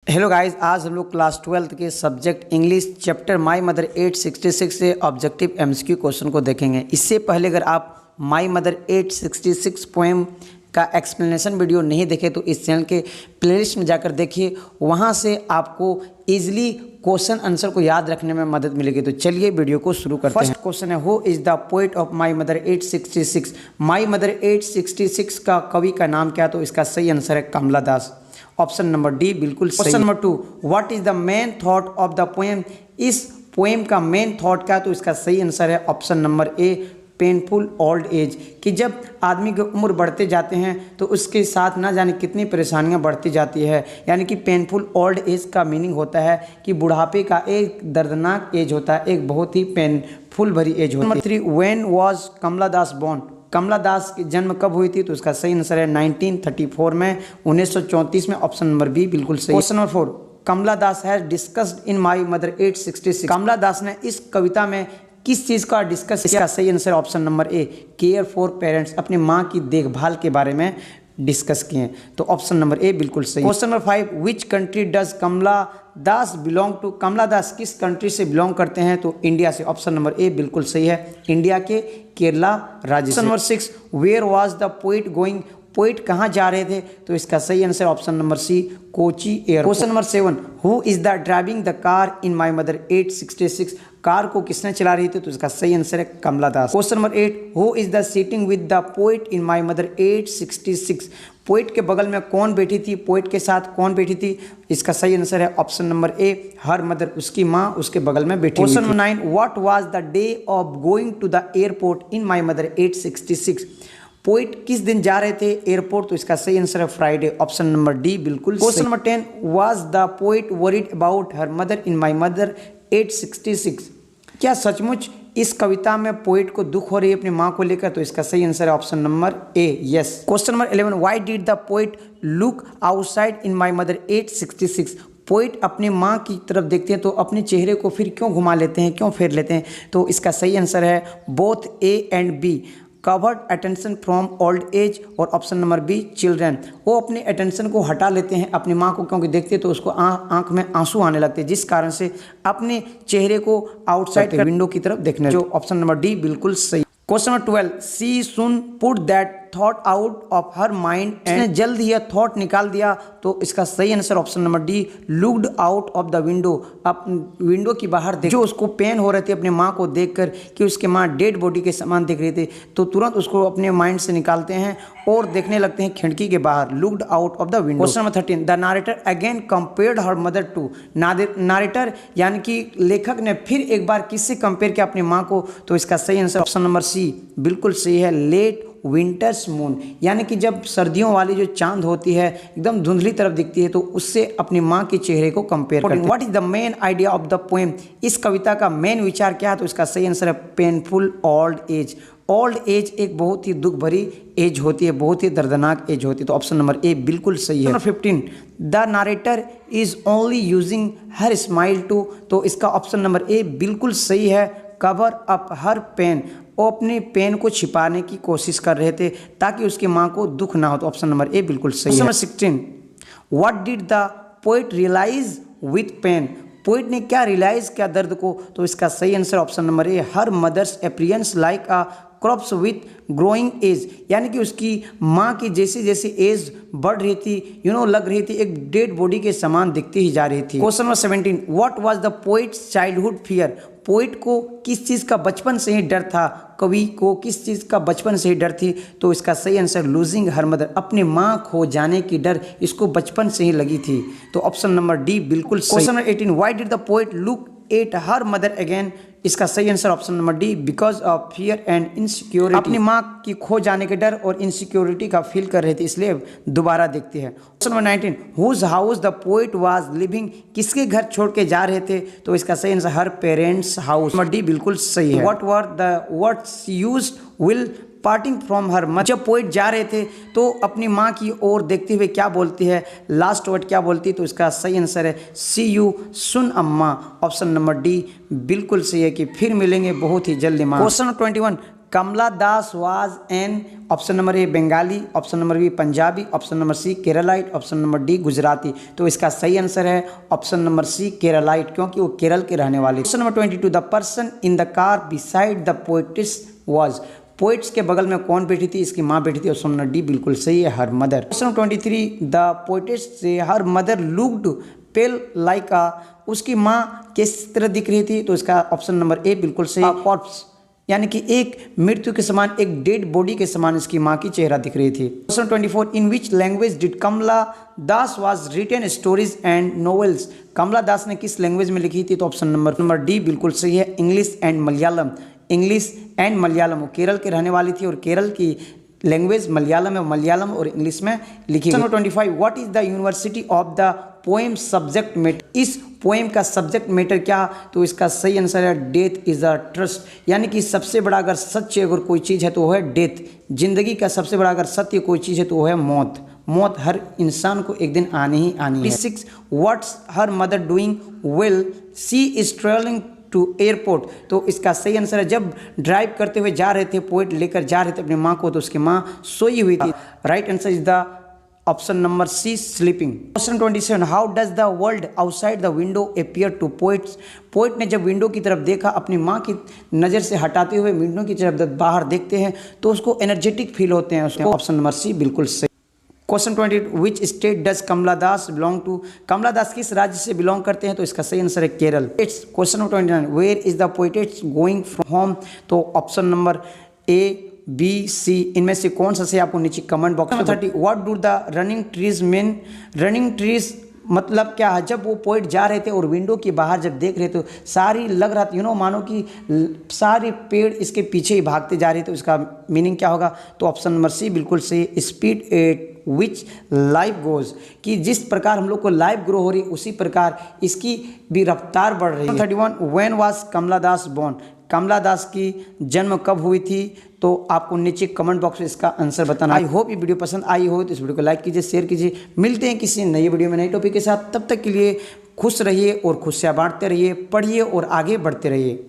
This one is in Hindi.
हेलो गाइस, आज हम लोग क्लास 12 के सब्जेक्ट इंग्लिश चैप्टर माई मदर 866 से ऑब्जेक्टिव एमसीक्यू क्वेश्चन को देखेंगे। इससे पहले अगर आप माई मदर 866 पोएम का एक्सप्लेनेशन वीडियो नहीं देखे तो इस चैनल के प्लेलिस्ट में जाकर देखिए, वहां से आपको इजीली क्वेश्चन आंसर को याद रखने में मदद मिलेगी। तो चलिए वीडियो को शुरू करते हैं। फर्स्ट क्वेश्चन है, who is the poet of my mother 866। My mother 866 का कवि का नाम क्या? तो इसका सही आंसर है कमला दास। ऑप्शन नंबर डी बिल्कुल सही। Question number 2, what is the main thought of the poem. इस पोएम का मेन थॉट क्या? तो इसका सही आंसर है ऑप्शन नंबर ए, पेनफुल ओल्ड एज। कि जब आदमी की उम्र बढ़ते जाते हैं तो उसके साथ ना जाने कितनी परेशानियां बढ़ती जाती है। यानी कि पेनफुल ओल्ड एज का मीनिंग होता है कि बुढ़ापे का एक दर्दनाक एज होता है, एक बहुत ही पेनफुल भरी एज होती है। Number 3, when was Kamala Das born. Kamala Das की जन्म कब हुई थी? तो उसका सही आंसर है 1934 में, 1934 में। ऑप्शन नंबर बी बिल्कुल सही। Question number 4, Kamala Das has discussed in my mother 866। Kamala Das ने इस कविता में किस चीज़ का डिस्कस किया? सही answer option number A, care for parents. अपनी माँ की देखभाल के बारे में डिस्कस किए। तो ऑप्शन नंबर ए बिल्कुल सही। Question number 5, which country does Kamala Das belong to. Kamala Das किस कंट्री से बिलोंग करते हैं? तो इंडिया से। ऑप्शन नंबर ए बिल्कुल सही है, इंडिया के केरला राज्य से। Number 6, where was the poet going. Poet कहाँ जा रहे थे? तो इसका सही answer option number C, Kochi airport. Question number 7, who is the driving the car in my mother 866। Car को किसने चला रही थी? तो इसका सही आंसर है Kamala Das. Question number 8, who is the sitting with the poet in my mother 866। Poet के बगल में कौन बैठी थी? पोइट के साथ कौन बैठी थी? इसका सही आंसर है option number A, her mother. उसकी माँ उसके बगल में बैठी। Question number 9, what was the day of going to the airport in my mother 866। Poet किस दिन जा रहे थे एयरपोर्ट? तो इसका सही आंसर है फ्राइडे। ऑप्शन नंबर डी बिल्कुल। Question number 10, was the poet worried about her mother in my mother 866। क्या सचमुच इस कविता में पोइट को दुख हो रही है अपनी माँ को लेकर? तो इसका सही आंसर है option number A, yes. Question number 11, why did the poet look outside in my mother 866। Poet अपनी माँ की तरफ देखते हैं तो अपने चेहरे को फिर क्यों घुमा लेते हैं, क्यों फेर लेते हैं? तो इसका सही आंसर है both A and B, covered attention from old age और ऑप्शन नंबर बी, चिल्ड्रन। वो अपने अटेंशन को हटा लेते हैं अपनी माँ को, क्योंकि देखते तो उसको आंख में आंसू आने लगते हैं, जिस कारण से अपने चेहरे को आउटसाइड विंडो की तरफ देखने। जो ऑप्शन नंबर डी बिल्कुल सही। Question number 12, she soon put that thought out of her mind and. जल्द ही यह थॉट निकाल दिया। तो इसका सही answer option number D, looked out of the window. अब विंडो की बाहर देख, जो उसको पेन हो रहे थे अपनी माँ को देखकर कि उसके माँ डेड बॉडी के समान दिख रही थी, तो तुरंत उसको अपने माइंड से निकालते हैं और देखने लगते हैं खिड़की के बाहर, looked out of the window. Question number 13, the narrator again compared her mother to. Narrator यानी कि लेखक ने फिर एक बार किससे कंपेयर किया अपनी माँ को? तो इसका सही आंसर ऑप्शन नंबर सी बिल्कुल सही है, लेट विंटर्स मून। यानी कि जब सर्दियों वाली जो चांद होती है एकदम धुंधली तरफ दिखती है तो उससे अपनी माँ के चेहरे को कंपेयर करते हैं। What is the main idea of the poem. इस कविता का मेन विचार क्या है? तो इसका सही आंसर है painful old age. Old age एक बहुत ही दुख भरी एज होती है, बहुत ही दर्दनाक एज होती है। तो ऑप्शन नंबर ए बिल्कुल सही है। Number 15, the narrator is only using her smile to. तो इसका ऑप्शन नंबर ए बिल्कुल सही है, कवर अप हर पेन। वो अपने पेन को छिपाने की कोशिश कर रहे थे ताकि उसकी माँ को दुख ना हो। तो ऑप्शन नंबर ए बिल्कुल सही है। Number 16, what did the poet realise with pain. Poet ने क्या रियलाइज किया दर्द को? तो इसका सही answer option number A, her mother's appearance like a corpse with growing age. यानी कि उसकी माँ की जैसे जैसे एज बढ़ रही थी, लग रही थी एक डेड बॉडी के समान दिखती ही जा रही थी। Question number 17, what was the poets childhood fear. Poet को किस चीज़ का बचपन से ही डर था? कवि को किस चीज़ का बचपन से ही डर थी? तो इसका सही आंसर लूजिंग हर मदर, अपनी माँ खो जाने की डर इसको बचपन से ही लगी थी। तो ऑप्शन नंबर डी बिल्कुल सही। Question number 18, why did the poet look at her mother again. इसका सही answer option number D, because of fear and insecurity. अपनी माँ की खो जाने के डर और इनसिक्योरिटी का फील कर रही थी, इसलिए दोबारा देखती है। Question number 19, whose house the poet was living. किसके घर छोड़ के जा रहे थे? तो इसका सही answer her parents house. Number D बिल्कुल सही है। What were the words used while parting from her mother. जब पोइट जा रहे थे तो अपनी माँ की ओर देखते हुए क्या बोलती है? लास्ट वर्ड क्या बोलती है? तो इसका सही आंसर है सी यू सुन अम्मा। ऑप्शन नंबर डी बिल्कुल सही है कि फिर मिलेंगे बहुत ही जल्दी माँ। Question 21, Kamala Das was an, option number A Bengali, option number B Punjabi, option number C Keralite, option number D Gujarati. तो इसका सही आंसर है ऑप्शन नंबर सी केरलाइट, क्योंकि वो केरल के रहने वाले। Question number 22, the person in the car beside the poet's was, poets के बगल में कौन बैठी थी? इसकी माँ बैठी थी, ऑप्शन नंबर डी बिल्कुल सही है, her mother. Question 23, the poets से हर मदर लुक्ड पेल लाइक आ, उसकी माँ किस तरह दिख रही थी? तो इसका ऑप्शन नंबर ए बिल्कुल सही, कॉर्प्स, यानी कि एक मृत्यु के समान, एक डेड बॉडी के समान इसकी माँ की चेहरा दिख रही थी। Question 24, in which language did Kamala Das was written stories and novels, Kamala Das ने किस लैंग्वेज में लिखी थी? तो ऑप्शन नंबर डी बिल्कुल सही है, English and Malayalam. English and Malayalam, वो केरल के रहने वाली थी और केरल की लैंग्वेज मलयालम है, मलयालम और इंग्लिश में लिखी गई। 25, what is the university of the poem subject matter, इस पोएम का सब्जेक्ट मैटर क्या? तो इसका सही आंसर है डेथ इज अ ट्रस्ट, यानी कि सबसे बड़ा अगर सत्य अगर कोई चीज़ है तो वो है डेथ, जिंदगी का सबसे बड़ा अगर सत्य कोई चीज़ है तो वो है मौत। मौत हर इंसान को एक दिन आनी ही आनी है। 6, what's her mother doing well she is travelling to airport, तो इसका सही आंसर है जब ड्राइव करते हुए जा रहे थे, पोएट लेकर जा रहे थे अपनी माँ को, तो उसकी माँ सोई हुई थी। Right answer is the option number C sleeping. Question 27, how does the world outside the window appear to poets, poet ने जब विंडो की तरफ देखा, अपनी माँ की नज़र से हटाते हुए विंडो की तरफ बाहर देखते हैं तो उसको एनर्जेटिक फील होते हैं, उसको ऑप्शन नंबर सी बिल्कुल सही। Question 20, which state does Kamala Das belong to, Kamala Das किस राज्य से बिलोंग करते हैं? तो इसका सही आंसर है Kerala. It's question number 29, where is the poets going from home, तो option number A B C इनमें से कौन सा सही आपको नीचे कमेंट बॉक्स में। 30, what do the running trees mean, running trees मतलब क्या है? जब वो पोइट जा रहे थे और विंडो के बाहर जब देख रहे थे तो सारी लग रहा था मानो कि सारे पेड़ इसके पीछे ही भागते जा रहे थे, तो इसका मीनिंग क्या होगा? तो ऑप्शन नंबर सी बिल्कुल सही, speed at which life goes, कि जिस प्रकार हम लोग को लाइफ ग्रो हो रही है उसी प्रकार इसकी भी रफ्तार बढ़ रही है। 31, when was Kamala Das born, Kamala Das की जन्म कब हुई थी? तो आपको नीचे कमेंट बॉक्स में इसका आंसर बताना। आई होप ये वीडियो पसंद आई हो तो इस वीडियो को लाइक कीजिए, शेयर कीजिए। मिलते हैं किसी नई वीडियो में नई टॉपिक के साथ, तब तक के लिए खुश रहिए और खुशियाँ बांटते रहिए, पढ़िए और आगे बढ़ते रहिए।